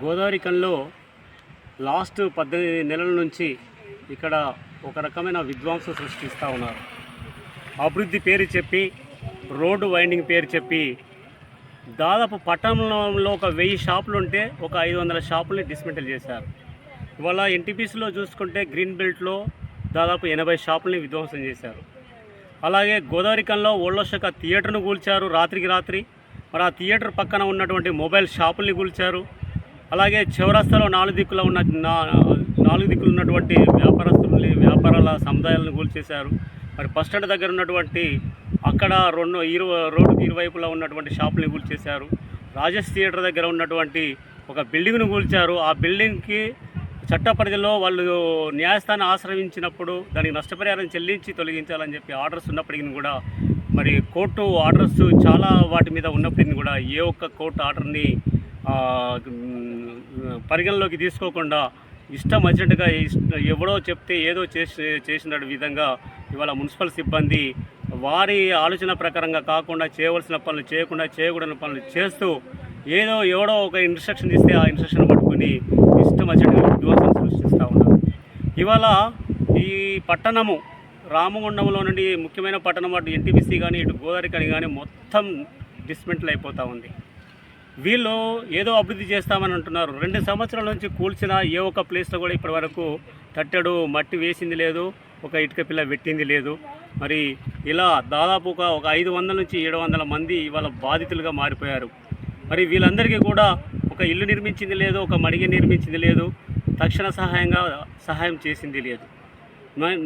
Godavari కనిలో last 18 నెలల నుంచి ఇక్కడ ఒక రకమైన విధ్వంసం సృష్టిస్తూ ఉన్నారు. అభివృద్ధి పేరు చెప్పి, రోడ్డు వైండింగ్ పేరు చెప్పి దాదాపు పట్టణంలో ఒక 1000 షాపులు ఉంటే ఒక 500 షాపుల్ని డిస్మెంటల్ చేశారు. ఇవాళ ఎన్టీపీసీలో చూసుకుంటే గ్రీన్ బెల్ట్లో దాదాపు 80 షాపుల్ని విధ్వంసం చేశారు. అలాగే గోదావరి కనిలో ఓళ్ళోషక థియేటర్ను కూల్చారు రాత్రికి రాత్రి. మరి ఆ థియేటర్ పక్కన ఉన్నటువంటి మొబైల్ షాపుల్ని కూల్చారు. అలాగే చౌరస్తాలో 4 దిక్కులు ఉన్నటువంటి వ్యాపారాల సముదాయాలను కూల్చేశారు. మరి బస్ స్టాండ్ దగ్గర ఉన్నటువంటి అక్కడ రోడ్డుకి ఇరువైపులా ఉన్నటువంటి షాపుల్ని కూల్చేశారు. రాజేష్ థియేటర్ దగ్గర ఉన్నటువంటి ఒక బిల్డింగ్ను కూల్చారు. ఆ బిల్డింగ్కి చట్ట పరిధిలో వాళ్ళు న్యాయస్థానం ఆశ్రయించినప్పుడు దానికి నష్టపరిహారం చెల్లించి తొలగించాలని చెప్పి ఆర్డర్స్ ఉన్నప్పటికీ కూడా, మరి కోర్టు ఆర్డర్స్ చాలా వాటి మీద ఉన్నప్పటికీ కూడా ఏ ఒక్క కోర్టు ఆర్డర్ని పరిగణలోకి తీసుకోకుండా ఇష్టం వచ్చినట్టుగా ఎవడో చెప్తే ఏదో చేసిన విధంగా ఇవాళ మున్సిపల్ సిబ్బంది వారి ఆలోచన ప్రకారంగా కాకుండా చేయవలసిన పనులు చేయకుండా చేయకూడని పనులు చేస్తూ ఎవడో ఒక ఇన్స్ట్రక్షన్ ఇస్తే ఆ ఇన్స్ట్రక్షన్ పట్టుకుని ఇష్టం వచ్చినట్టుగా విధ్వంసం సృష్టిస్తూ ఉన్నారు. ఇవాళ ఈ పట్టణము రామగుండంలో నుండి ముఖ్యమైన పట్టణం అటు ఎన్టీపీసీ కానీ ఇటు గోదావరి కని కానీ మొత్తం డిస్మెంటల్ అయిపోతూ ఉంది. వీళ్ళు ఏదో అభివృద్ధి చేస్తామని అంటున్నారు. 2 సంవత్సరాల నుంచి కూల్చిన ఏ ఒక్క ప్లేస్లో కూడా ఇప్పటి వరకు తట్టెడు మట్టి వేసింది లేదు, ఒక ఇటుక పిల్ల పెట్టింది లేదు. మరి ఇలా దాదాపు ఒక 500 నుంచి 700 మంది ఇవాళ బాధితులుగా మారిపోయారు. మరి వీళ్ళందరికీ కూడా ఒక ఇల్లు నిర్మించింది లేదు, ఒక మడిగ నిర్మించింది లేదు, తక్షణ సహాయం చేసింది లేదు.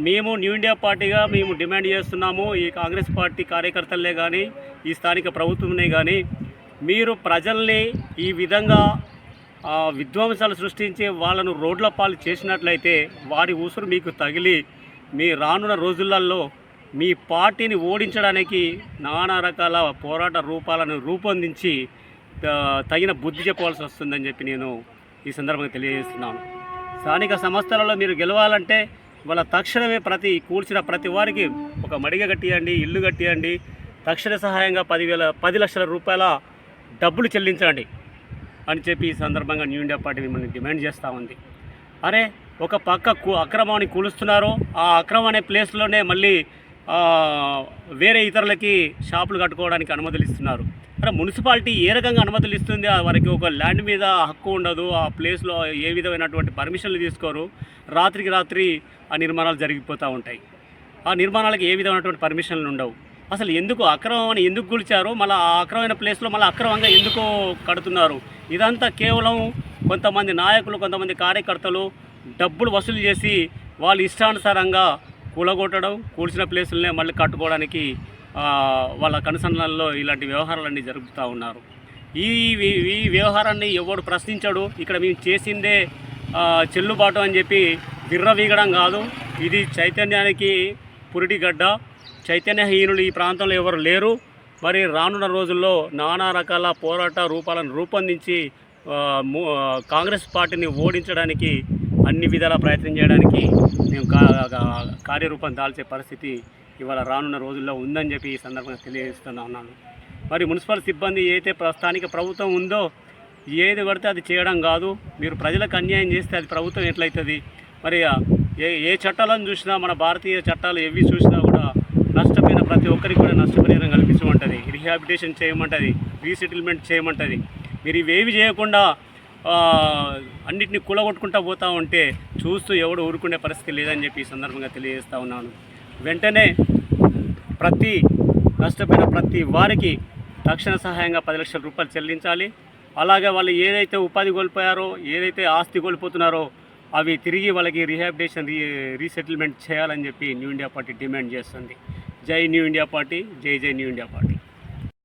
మేము న్యూ ఇండియా పార్టీగా మేము డిమాండ్ చేస్తున్నాము, ఈ కాంగ్రెస్ పార్టీ కార్యకర్తలే కానీ ఈ స్థానిక ప్రభుత్వమే కానీ, మీరు ప్రజల్ని ఈ విధంగా విధ్వంసాలు సృష్టించి వాళ్ళను రోడ్ల పాలు చేసినట్లయితే వారి ఊసురు మీకు తగిలి మీ రానున్న రోజులలో మీ పార్టీని ఓడించడానికి నానా రకాల పోరాట రూపాలను రూపొందించి తగిన బుద్ధి చెప్పవలసి వస్తుందని చెప్పి నేను ఈ సందర్భంగా తెలియజేస్తున్నాను. స్థానిక సంస్థలలో మీరు గెలవాలంటే వాళ్ళ తక్షణమే కూల్చిన ప్రతి వారికి ఒక మడిగ కట్టియండి, ఇల్లు కట్టియండి, తక్షణ సహాయంగా 10 లక్షల రూపాయల డబ్బులు చెల్లించండి అని చెప్పి ఈ సందర్భంగా న్యూ ఇండియా పార్టీ మిమ్మల్ని డిమాండ్ చేస్తూ ఉంది. అరే ఒక పక్క అక్రమాన్ని కూలుస్తున్నారు, ఆ అక్రమం అనే ప్లేస్లోనే మళ్ళీ వేరే ఇతరులకి షాపులు కట్టుకోవడానికి అనుమతులు ఇస్తున్నారు. అరే మున్సిపాలిటీ ఏ రకంగా అనుమతులు ఇస్తుంది? వారికి ఒక ల్యాండ్ మీద హక్కు ఉండదు, ఆ ప్లేస్లో ఏ విధమైనటువంటి పర్మిషన్లు తీసుకోరు, రాత్రికి రాత్రి ఆ నిర్మాణాలు జరిగిపోతూ ఉంటాయి. ఆ నిర్మాణాలకు ఏ విధమైనటువంటి పర్మిషన్లు ఉండవు. అసలు ఎందుకు అక్రమం ఎందుకు కూల్చారు? మళ్ళీ ఆ అక్రమమైన ప్లేస్లో మళ్ళీ అక్రమంగా ఎందుకు కడుతున్నారు? ఇదంతా కేవలం కొంతమంది నాయకులు, కొంతమంది కార్యకర్తలు డబ్బులు వసూలు చేసి వాళ్ళు ఇష్టానుసారంగా కూలగొట్టడం, కూల్చిన ప్లేసులనే మళ్ళీ కట్టుకోవడానికి వాళ్ళ కనుసన్నల్లో ఇలాంటి వ్యవహారాలన్నీ జరుపుతూ ఉన్నారు. ఈ వ్యవహారాన్ని ఎవడు ప్రశ్నించాడు? ఇక్కడ మేము చేసిందే చెల్లుబాటు అని చెప్పి విర్రవీగడం కాదు. ఇది చైతన్యానికి పురిటిగడ్డ. చైతన్యహీనులు ఈ ప్రాంతంలో ఎవరు లేరు. మరి రానున్న రోజుల్లో నానా రకాల పోరాట రూపాలను రూపొందించి కాంగ్రెస్ పార్టీని ఓడించడానికి అన్ని విధాల ప్రయత్నం చేయడానికి మేము కార్యరూపం దాల్చే పరిస్థితి ఇవాళ రానున్న రోజుల్లో ఉందని చెప్పి ఈ సందర్భంగా తెలియజేస్తున్నాను. మరి మున్సిపల్ సిబ్బంది ఏదైతే స్థానిక ప్రభుత్వం ఉందో ఏది పడితే అది చేయడం కాదు. మీరు ప్రజలకు అన్యాయం చేస్తే అది ప్రభుత్వం ఎట్లయితుంది? మరి ఏ చట్టాలను చూసినా, మన భారతీయ చట్టాలు ఎవి చూసినా కూడా నష్టపోయిన ప్రతి ఒక్కరికి కూడా నష్టపరిహారం కల్పించమంటుంది, రీహాబిటేషన్ చేయమంటుంది, రీసెటిల్మెంట్ చేయమంటుంది. మీరు ఇవేవి చేయకుండా అన్నిటిని కూలగొట్టుకుంటూ పోతూ ఉంటే చూస్తూ ఎవడు ఊరుకునే పరిస్థితి లేదని చెప్పి ఈ సందర్భంగా తెలియజేస్తూ ఉన్నాను. వెంటనే నష్టపోయిన ప్రతి వారికి తక్షణ సహాయంగా 10 లక్షల రూపాయలు చెల్లించాలి. అలాగే వాళ్ళు ఏదైతే ఉపాధి కోల్పోయారో, ఏదైతే ఆస్తి కోల్పోతున్నారో అవి తిరిగి వాళ్ళకి రీహాబిటేషన్ రీసెటిల్మెంట్ చేయాలని చెప్పి న్యూ ఇండియా పార్టీ డిమాండ్ చేస్తుంది. జై న్యూ ఇండియా పార్టీ, జై న్యూ ఇండియా పార్టీ.